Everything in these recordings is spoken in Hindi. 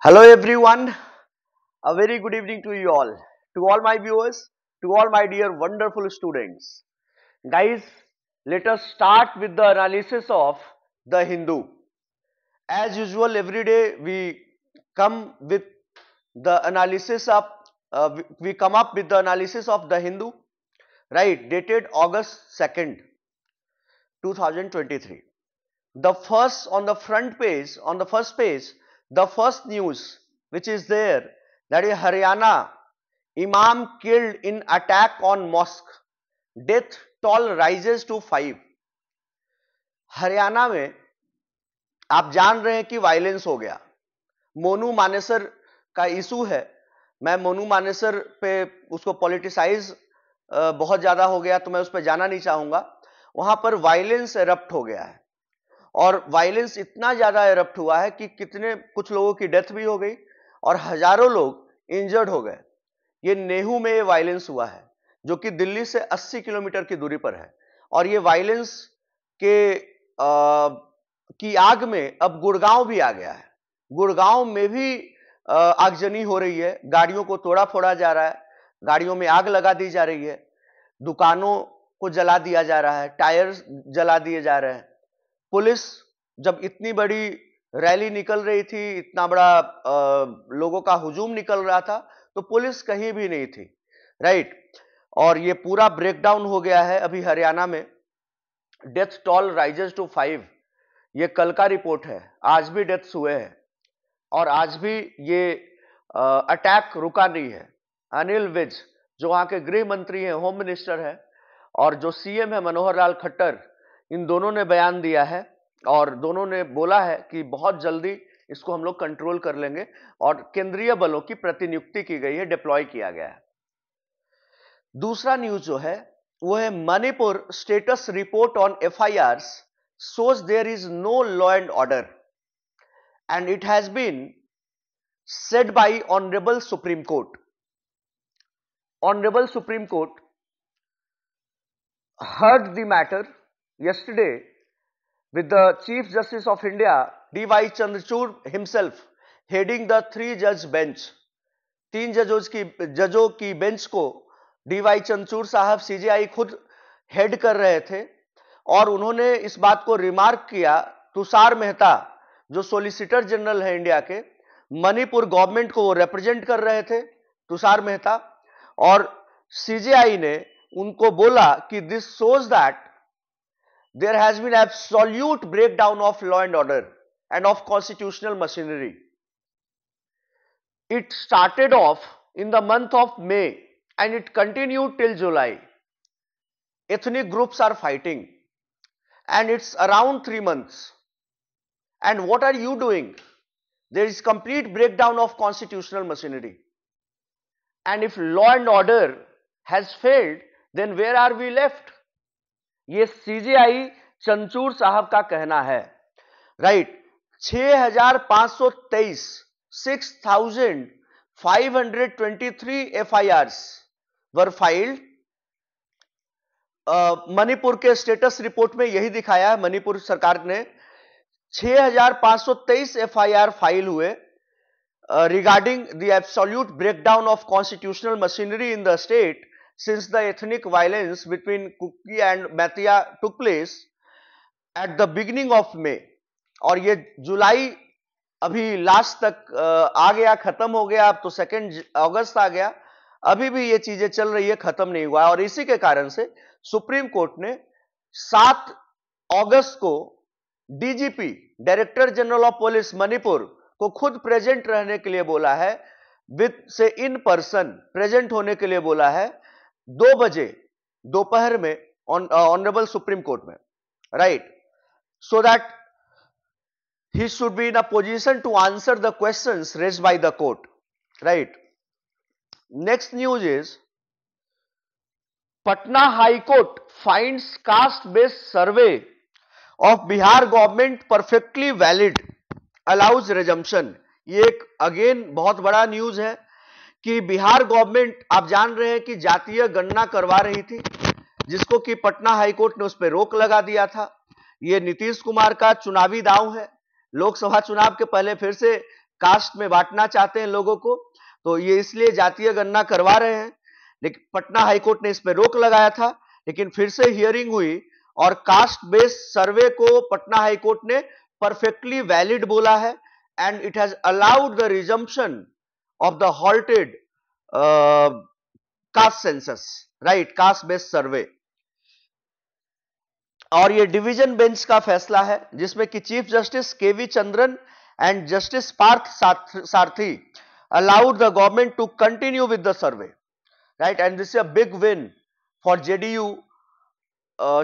Hello everyone, a very good evening to all my viewers, to all my dear wonderful students. Guys, let us start with the analysis of the Hindu. As usual, every day we come with the analysis of, we come up with the analysis of the Hindu, right, dated August 2nd, 2023. The first on the front page, on the first page, the first news which is there, that is Haryana, Imam killed in attack on mosque, death toll rises to 5. Haryana में आप जान रहे हैं कि वायलेंस हो गया। मोनू मानेसर का इशू है। मैं मोनू मानेसर पे उसको पॉलिटिसाइज बहुत ज्यादा हो गया तो मैं उस पर जाना नहीं चाहूंगा। वहां पर वायलेंस एरप्ट हो गया है और वायलेंस इतना ज्यादा एरप्ट हुआ है कि कुछ लोगों की डेथ भी हो गई और हजारों लोग इंजर्ड हो गए। ये नेहू में ये वायलेंस हुआ है जो कि दिल्ली से 80 किलोमीटर की दूरी पर है और ये वायलेंस की आग में अब गुड़गांव भी आ गया है। गुड़गांव में भी आगजनी हो रही है, गाड़ियों को तोड़ा फोड़ा जा रहा है, गाड़ियों में आग लगा दी जा रही है, दुकानों को जला दिया जा रहा है, टायर जला दिए जा रहे हैं। पुलिस जब इतनी बड़ी रैली निकल रही थी, इतना बड़ा लोगों का हुजूम निकल रहा था तो पुलिस कहीं भी नहीं थी, राइट। और ये पूरा ब्रेकडाउन हो गया है अभी हरियाणा में। डेथ टोल राइजेस टू 5, ये कल का रिपोर्ट है। आज भी डेथ्स हुए हैं और आज भी ये अटैक रुका नहीं है। अनिल विज जो वहां के गृह मंत्री हैं, होम मिनिस्टर है, और जो सीएम है मनोहर लाल खट्टर, इन दोनों ने बयान दिया है और दोनों ने बोला है कि बहुत जल्दी इसको हम लोग कंट्रोल कर लेंगे और केंद्रीय बलों की प्रतिनियुक्ति की गई है, डिप्लॉय किया गया है। दूसरा न्यूज जो है वो है Manipur status report on FIR shows there is no law and order and it has been said by Honorable Supreme Court. Honorable Supreme Court heard the matter yesterday with the Chief Justice of India D.Y. Chandrachud himself heading the 3-judge bench. 3 जजों की बेंच को D.Y. चंद्रचूड़ साहब सीजेआई खुद हेड कर रहे थे और उन्होंने इस बात को रिमार्क किया। तुषार मेहता जो सॉलिसिटर जनरल है इंडिया के, मणिपुर गवर्नमेंट को वो रिप्रेजेंट कर रहे थे, तुषार मेहता, और सीजेआई ने उनको बोला कि this shows that there has been absolute breakdown of law and order and of constitutional machinery. It started off in the month of May and it continued till July. Ethnic groups are fighting and it's around 3 months. And what are you doing? There is complete breakdown of constitutional machinery. And if law and order has failed, then where are we left? ये सीजेआई चंद्रचूड़ साहब का कहना है, right. 6,523 6,523 FIRs were filed. Manipur के स्टेटस रिपोर्ट में यही दिखाया है, मणिपुर सरकार ने 6,523 FIR फाइल हुए regarding the absolute breakdown of constitutional machinery in the state since the ethnic violence between Kuki and Matia took place at the beginning of May. और ये जुलाई अभी लास्ट तक आ गया, खत्म हो गया, अब तो 2 अगस्त आ गया, अभी भी ये चीजें चल रही है, खत्म नहीं हुआ। और इसी के कारण से सुप्रीम कोर्ट ने 7 अगस्त को DGP director general of police Manipur को खुद प्रेजेंट रहने के लिए बोला है, विद से इन पर्सन प्रेजेंट होने के लिए बोला है 2 बजे दोपहर में ऑनरेबल सुप्रीम कोर्ट में, right, so that he should be in a position to answer the questions raised by the court, right. Next news is Patna High Court finds caste based survey of Bihar government perfectly valid, allows resumption. ये एक अगेन बहुत बड़ा न्यूज है कि बिहार गवर्नमेंट, आप जान रहे हैं कि जातीय गणना करवा रही थी, जिसको कि पटना हाई कोर्ट ने उस पर रोक लगा दिया था। ये नीतीश कुमार का चुनावी दांव है। लोकसभा चुनाव के पहले फिर से कास्ट में बांटना चाहते हैं लोगों को, तो ये इसलिए जातीय गणना करवा रहे हैं। लेकिन पटना हाईकोर्ट ने इस पर रोक लगाया था, लेकिन फिर से हियरिंग हुई और कास्ट बेस्ड सर्वे को पटना हाईकोर्ट ने परफेक्टली वैलिड बोला है, and it has allowed the resumption of the halted caste census, right, caste based survey. और ये डिवीजन बेंच का फैसला है, जिसमें कि chief justice KV Chandran and justice Partha Sarathi allowed the government to continue with the survey, right? And this is a big win for JDU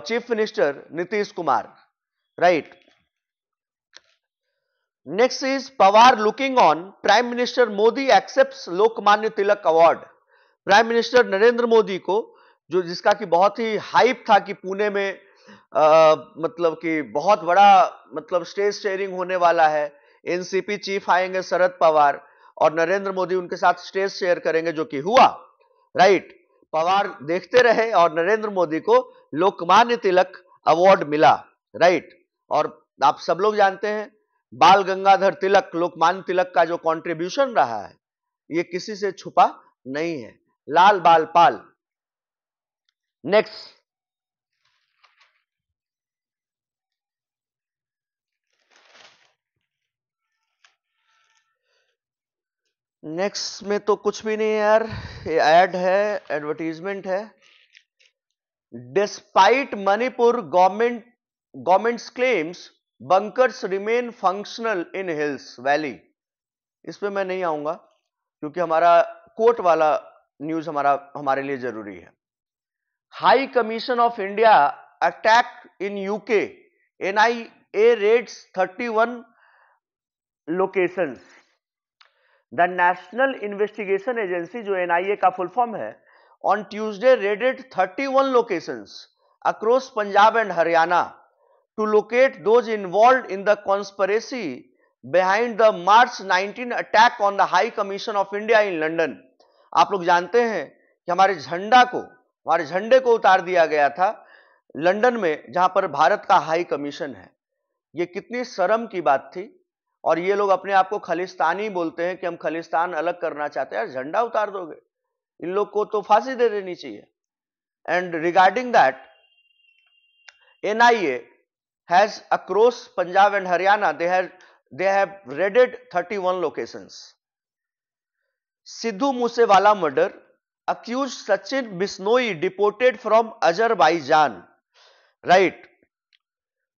Chief Minister Nitish Kumar, right? Next is Pawar looking on, Prime Minister Modi accepts Lokmanya Tilak Award. Prime Minister Narendra Modi को, जो जिसका कि बहुत ही हाइप था कि पुणे में मतलब कि बहुत बड़ा मतलब स्टेज शेयरिंग होने वाला है, एनसीपी चीफ आएंगे शरद पवार और नरेंद्र मोदी उनके साथ स्टेज शेयर करेंगे, जो कि हुआ, राइट। पवार देखते रहे और नरेंद्र मोदी को लोकमान्य तिलक अवार्ड मिला, राइट। और आप सब लोग जानते हैं बाल गंगाधर तिलक, लोकमान्य तिलक का जो कंट्रीब्यूशन रहा है ये किसी से छुपा नहीं है, लाल बाल पाल। नेक्स्ट, नेक्स्ट में तो कुछ भी नहीं है यार, ये ऐड है, एडवर्टीजमेंट है। Despite Manipur governments claims bunkers remain functional in hills valley. इस पे मैं नहीं आऊंगा क्योंकि हमारा कोर्ट वाला न्यूज हमारे लिए जरूरी है। High commission of India attack in UK, NIA raids 31 locations. The national investigation agency, जो एनआईए का फुल फॉर्म है, on Tuesday raided 31 locations across Punjab and Haryana to locate those involved in the conspiracy behind the March 19 attack on the high commission of India in London. आप लोग जानते हैं कि हमारे झंडे को उतार दिया गया था लंदन में, जहां पर भारत का हाई कमीशन है। ये कितनी शर्म की बात थी। और ये लोग अपने आप को खालिस्तानी बोलते हैं कि हम खालिस्तान अलग करना चाहते हैं। यार झंडा उतार दोगे, इन लोग को तो फांसी दे देनी चाहिए। And regarding that, NIA has across Punjab and Haryana they have raided 31 locations. Sidhu Moosewala murder, accused Sachin Bishnoi deported from Azerbaijan, right.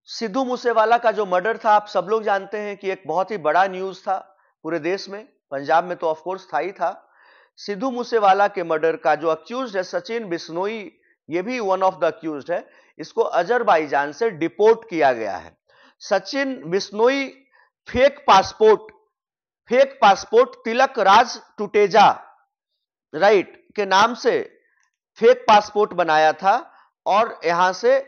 Sidhu Moosewala का जो मर्डर था, आप सब लोग जानते हैं कि एक बहुत ही बड़ा न्यूज था पूरे देश में, पंजाब में तो ऑफ कोर्स था ही था। सिद्धू मूसेवाला के मर्डर का जो अक्यूज्ड है सचिन बिश्नोई, ये भी वन ऑफ द अक्यूज्ड है। इसको अजरबैजान से डिपोर्ट किया गया है। Sachin Bishnoi fake passport Tilak Raj Tuteja, right, के नाम से फेक पासपोर्ट बनाया था और यहां से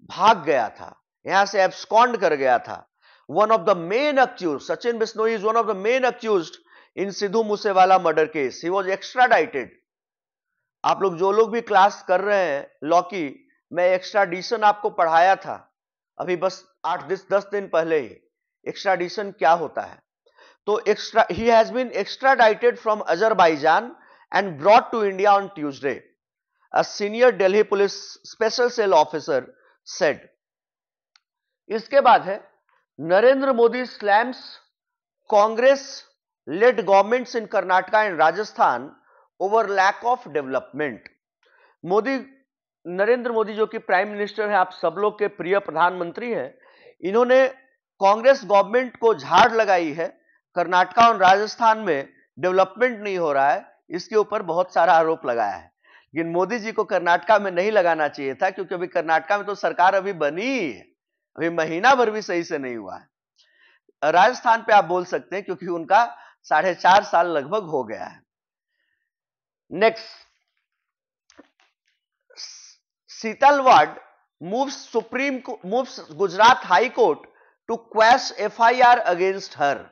भाग गया था, यहां से एब्सकॉन्ड कर गया था। One of the main accuse, Sachin Bishnoi is one of the main accused in Sidhu Moosewala murder case. He was extradited. आप लोग जो लोग भी क्लास कर रहे हैं लॉ की, मैं एक्स्ट्राडिशन आपको पढ़ाया था अभी बस 8-10 दिन पहले ही, एक्स्ट्राडिशन क्या होता है। तो he has been extradited from Azerbaijan and brought to India on Tuesday, a senior Delhi police special cell officer said. इसके बाद है Narendra Modi slams Congress led governments in Karnataka and Rajasthan over lack of development. Narendra Modi जो कि प्राइम मिनिस्टर है, आप सब लोग के प्रिय प्रधानमंत्री हैं, इन्होंने कांग्रेस गवर्नमेंट को झाड़ लगाई है। कर्नाटका और राजस्थान में डेवलपमेंट नहीं हो रहा है, इसके ऊपर बहुत सारा आरोप लगाया है। लेकिन मोदी जी को कर्नाटका में नहीं लगाना चाहिए था, क्योंकि अभी कर्नाटका में तो सरकार अभी बनी ही है, अभी महीना भर भी सही से नहीं हुआ है। राजस्थान पे आप बोल सकते हैं क्योंकि उनका 4.5 साल लगभग हो गया है। Next, Setalvad moves Gujarat high court to quash FIR against her.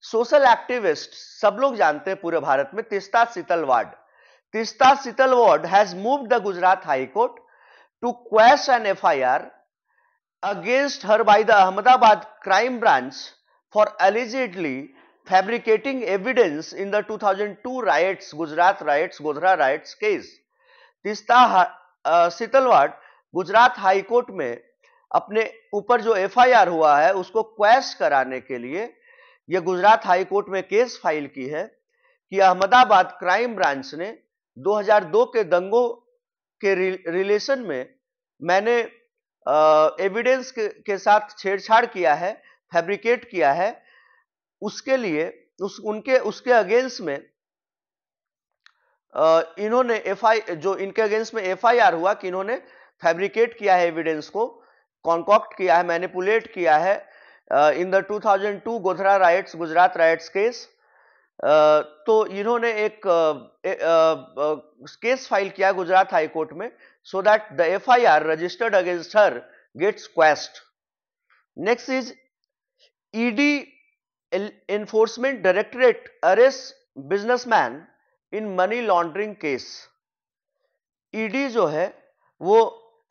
Social activist सब लोग जानते हैं पूरे भारत में, Teesta Setalvad has moved the Gujarat high court to quash an FIR against her by the Ahmedabad crime branch for allegedly fabricating evidence in the 2002 riots, Gujarat riots, Godhra riots case. Teesta Setalvad Gujarat high court में अपने ऊपर जो एफआईआर हुआ है उसको क्वैश कराने के लिए यह गुजरात हाई कोर्ट में केस फाइल की है कि अहमदाबाद क्राइम ब्रांच ने 2002 के दंगों के रिलेशन में मैंने एविडेंस के साथ छेड़छाड़ किया है, फैब्रिकेट किया है, उसके लिए उसके अगेंस्ट में इन्होंने जो इनके अगेंस्ट में एफआईआर हुआ कि इन्होंने फैब्रिकेट किया है, एविडेंस को कॉन्कॉक्ट किया है, मैनिपुलेट किया है in the 2002 Godhra rights, Gujarat rights case. तो इन्होंने एक केस फाइल किया गुजरात हाई कोर्ट में, so that the FIR registered against her gets quashed. Next is ED enforcement directorate arrest businessman in money laundering case. ED जो है वो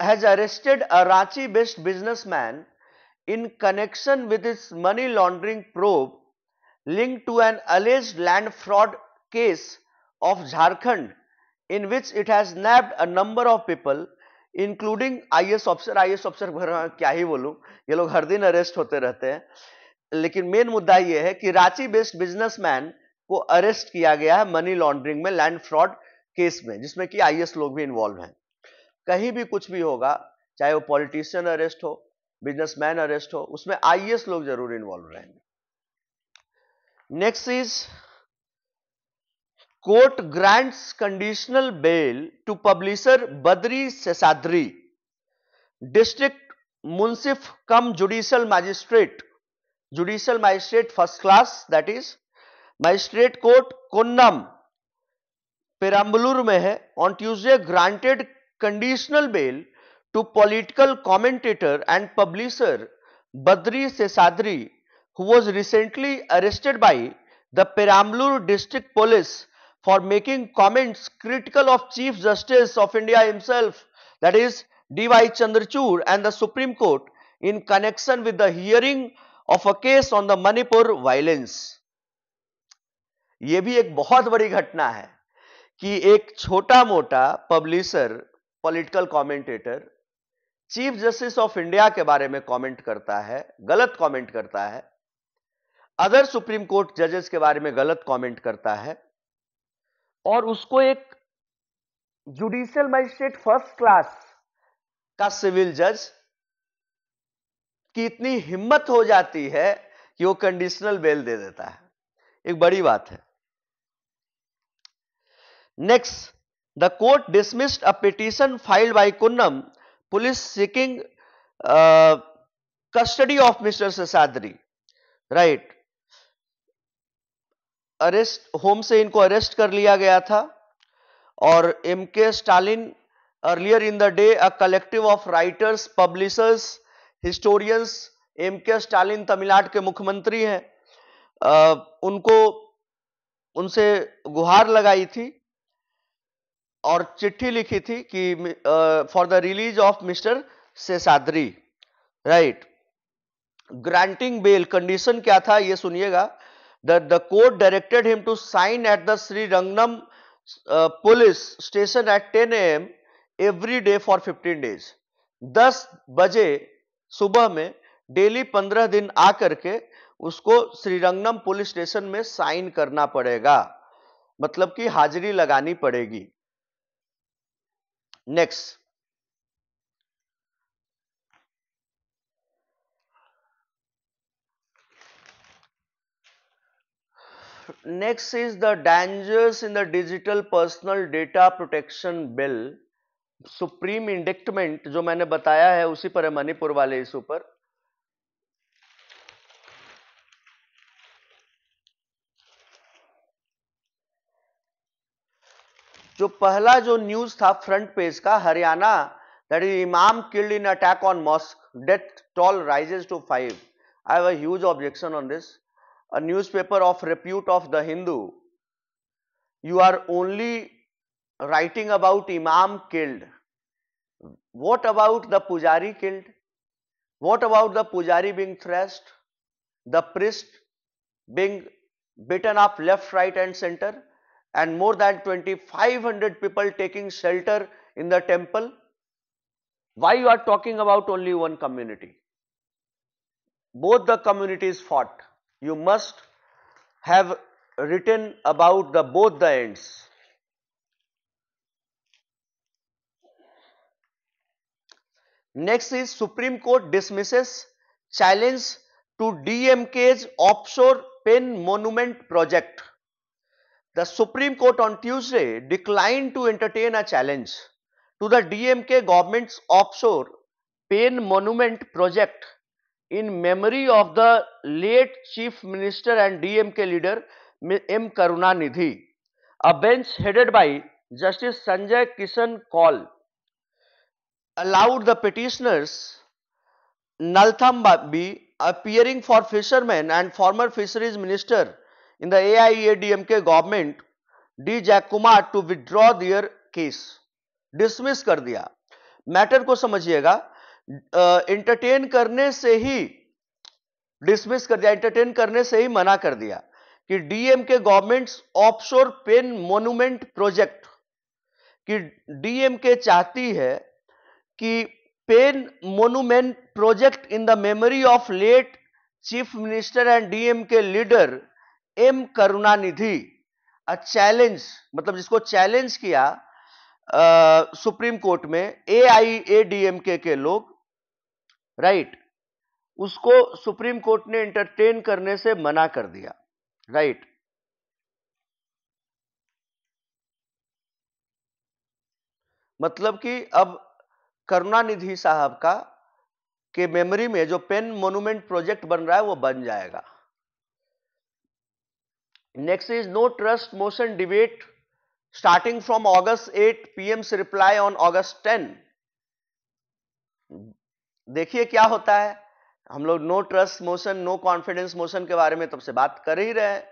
has arrested a Ranchi based businessman in connection with its money laundering probe linked to an alleged land fraud case of Jharkhand, in which it has nabbed a number of people including IAS officer। IAS officer क्या ही बोलूं, ये लोग हर दिन अरेस्ट होते रहते हैं, लेकिन मेन मुद्दा ये है कि रांची बेस्ड बिजनेसमैन को अरेस्ट किया गया है मनी लॉन्ड्रिंग में, लैंड फ्रॉड केस में, जिसमें कि IAS लोग भी इन्वॉल्व हैं। कहीं भी कुछ भी होगा, चाहे वो पॉलिटिशियन अरेस्ट हो, बिजनेसमैन अरेस्ट हो, उसमें IAS लोग जरूर इन्वॉल्व रहेंगे। Next is court grants conditional bail to publisher Badri Seshadri, district munsif cum judicial magistrate first class, that is magistrate court Konnam Perambalur में है, on Tuesday granted conditional bail to political commentator and publisher Badri Seshadri, who was recently arrested by the Perambalur District Police for making comments critical of Chief Justice of India himself, that is D.Y. Chandrachud, and the Supreme Court in connection with the hearing of a case on the Manipur violence। यह भी एक बहुत बड़ी घटना है कि एक छोटा मोटा publisher, political commentator chief justice of India के बारे में कमेंट करता है, गलत कमेंट करता है, अदर सुप्रीम कोर्ट जजेस के बारे में गलत कमेंट करता है, और उसको एक जुडिशियल मजिस्ट्रेट फर्स्ट क्लास का सिविल जज की इतनी हिम्मत हो जाती है कि वो कंडीशनल बेल दे देता है। एक बड़ी बात है। Next, the court dismissed a petition filed by Kunnam police seeking custody of mister Seshadri. Right, arrest, home से इनको अरेस्ट कर लिया गया था, और MK Stalin earlier in the day a collective of writers, publishers, historians, MK Stalin Tamil Nadu के मुख्यमंत्री हैं, उनसे गुहार लगाई थी और चिट्ठी लिखी थी कि for the release of mister Seshadri. Right, granting bail, condition क्या था ये सुनिएगा। The court directed him to sign at the Srirangam police station at 10 AM every day for 15 days। 10 बजे सुबह में डेली 15 दिन आकर के उसको श्रीरंगम पुलिस स्टेशन में साइन करना पड़ेगा, मतलब कि हाजिरी लगानी पड़ेगी। Next, next is the dangers in the digital personal data protection bill, supreme indictment जो मैंने बताया है उसी पर है, मणिपुर वाले इशू पर। जो पहला जो न्यूज था फ्रंट पेज का, Haryana, that is imam killed in attack on mosque, death toll rises to 5। I have a huge objection on this. A newspaper of repute of the Hindu, you are only writing about imam killed. What about the pujari killed? What about the pujari being thrashed, the priest being beaten up left, right and center, and more than 2,500 people taking shelter in the temple. Why you are talking about only one community? Both the communities fought. You must have written about both the ends. Next is Supreme Court dismisses challenge to DMK's offshore pen monument project. The Supreme Court on Tuesday declined to entertain a challenge to the DMK government's offshore pen monument project in memory of the late Chief Minister and DMK leader M. Karunanidhi. A bench headed by Justice Sanjay Kishan Kaul allowed the petitioners Nalthambi, appearing for fishermen and former fisheries minister in the AIADMK government D. Jayakumar to withdraw their case. Dismiss कर दिया. मैटर को समझिएगा, एंटरटेन करने से ही डिसमिस कर दिया, एंटरटेन करने से ही मना कर दिया कि DMK government's offshore pen monument project कि डीएमके चाहती है कि pen monument project in the memory of late chief minister and DMK leader M Karunanidhi, a challenge, मतलब जिसको चैलेंज किया सुप्रीम कोर्ट में एआईएडीएमके के लोग, राइट, उसको सुप्रीम कोर्ट ने एंटरटेन करने से मना कर दिया, राइट। मतलब कि अब करुणानिधि साहब का के मेमोरी में जो पेन मोन्यूमेंट प्रोजेक्ट बन रहा है वो बन जाएगा। Next is no trust motion debate starting from August 8 PM से रिप्लाई ऑन August 10। देखिए क्या होता है, हम लोग no trust motion, no confidence motion के बारे में तब से बात कर ही रहे हैं।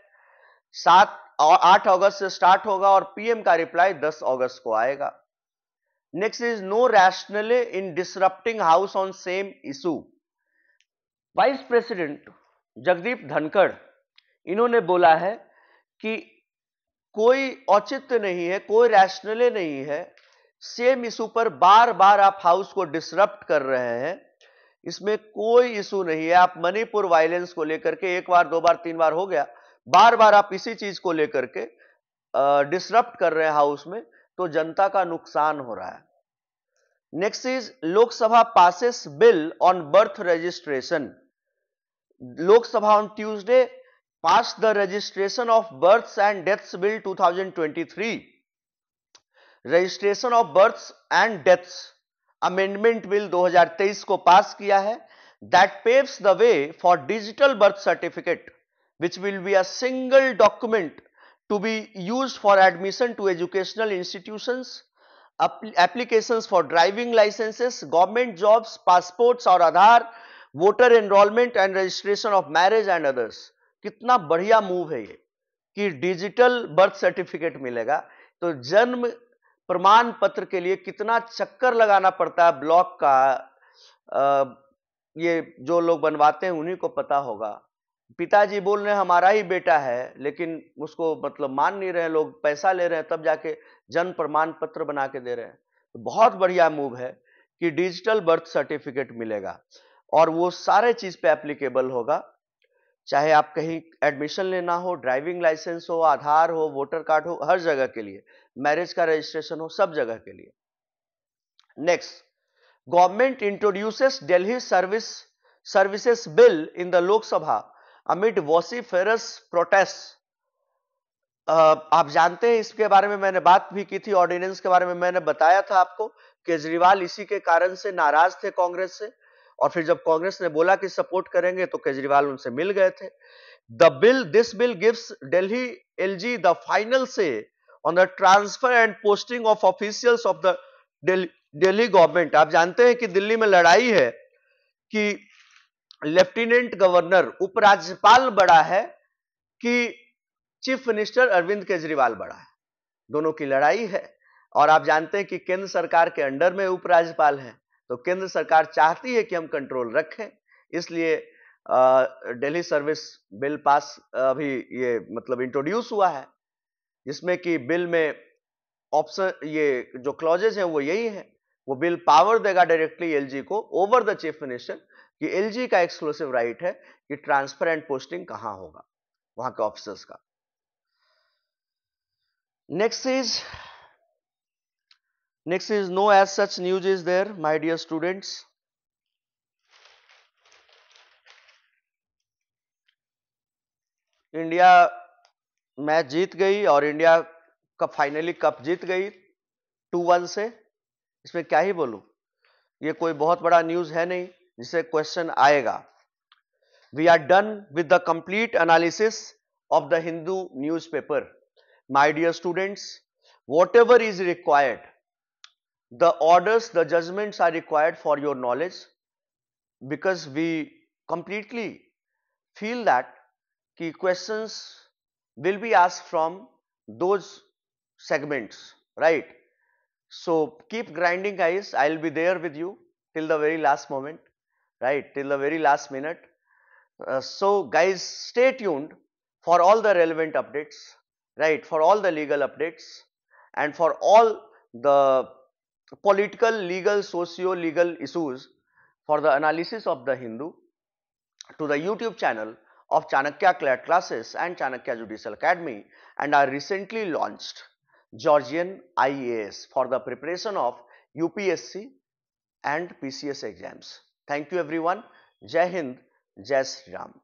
8 अगस्त से स्टार्ट होगा और पीएम का रिप्लाई 10 अगस्त को आएगा। Next is no rationale in disrupting house on same issue. Vice president Jagdeep Dhankhar इन्होंने बोला है कि कोई औचित्य नहीं है, कोई रैशनले नहीं है, सेम इशू पर बार बार आप हाउस को डिसरप्ट कर रहे हैं, इसमें कोई इशू नहीं है। आप मणिपुर वायलेंस को लेकर के एक बार, दो बार, तीन बार हो गया, बार बार आप इसी चीज को लेकर के डिसरप्ट कर रहे हैं हाउस में, तो जनता का नुकसान हो रहा है। Next is Lok Sabha passes bill on birth registration. Lok Sabha on Tuesday passed the registration of births and deaths bill 2023. Registration of births and deaths amendment bill 2023 को पास किया है। That paves the way for digital birth certificate which will be a single document to be used for admission to educational institutions, applications for driving licences, government jobs, passports और Aadhaar, voter enrolment and registration of marriage and others. कितना बढ़िया मूव है ये कि डिजिटल बर्थ सर्टिफिकेट मिलेगा। तो जन्म प्रमाण पत्र के लिए कितना चक्कर लगाना पड़ता है ब्लॉक का, ये जो लोग बनवाते हैं उन्हीं को पता होगा। पिताजी बोल रहे हैं हमारा ही बेटा है, लेकिन उसको मतलब मान नहीं रहे, लोग पैसा ले रहे हैं तब जाके जन्म प्रमाण पत्र बना के दे रहे हैं। तो बहुत बढ़िया मूव है कि डिजिटल बर्थ सर्टिफिकेट मिलेगा और वो सारे चीज पे एप्लीकेबल होगा, चाहे आप कहीं एडमिशन लेना हो, ड्राइविंग लाइसेंस हो, आधार हो, वोटर कार्ड हो, हर जगह के लिए, मैरिज का रजिस्ट्रेशन हो, सब जगह के लिए। Next, government introduces Delhi services bill in the Lok Sabha amid vociferous protest. आप जानते हैं इसके बारे में मैंने बात भी की थी, ऑर्डिनेंस के बारे में मैंने बताया था आपको। केजरीवाल इसी के कारण से नाराज थे कांग्रेस से, और फिर जब कांग्रेस ने बोला कि सपोर्ट करेंगे तो केजरीवाल उनसे मिल गए थे। This bill gives Delhi LG the final say on the transfer and posting of officials of the Delhi government. आप जानते हैं कि दिल्ली में लड़ाई है कि लेफ्टिनेंट गवर्नर, उपराज्यपाल बड़ा है कि चीफ मिनिस्टर अरविंद केजरीवाल बड़ा है, दोनों की लड़ाई है। और आप जानते हैं कि केंद्र सरकार के अंडर में उपराज्यपाल है, तो केंद्र सरकार चाहती है कि हम कंट्रोल रखें, इसलिए दिल्ली सर्विस बिल पास अभी ये मतलब इंट्रोड्यूस हुआ है, जिसमें कि बिल में ऑप्शन ये जो क्लॉजेज हैं वो यही है, वो बिल पावर देगा डायरेक्टली एलजी को ओवर द चीफ मिनिस्टर कि एलजी का एक्सक्लूसिव राइट है कि ट्रांसपेरेंट पोस्टिंग कहां होगा वहां के ऑफिसर्स का। Next is no as such news is there, my dear students. India match जीत गई और इंडिया कप फाइनली कप जीत गई 2-1 से। इसमें क्या ही बोलूं, ये कोई बहुत बड़ा न्यूज है नहीं जिसे क्वेश्चन आएगा। We are done with the complete analysis of the Hindu newspaper. My dear students, whatever is required, the orders, the judgments are required for your knowledge, because we completely feel that key questions will be asked from those segments, right? So keep grinding, guys. I'll be there with you till the very last moment, right? Till the very last minute. So guys, stay tuned for all the relevant updates, right? For all the legal updates and for all the political, legal, socio-legal issues for the analysis of the Hindu to the YouTube channel of Chanakya CLAT classes and Chanakya Judicial Academy, and I recently launched Georgian IAS for the preparation of UPSC and PCS exams. Thank you everyone. Jai Hind, Jai Shri Ram.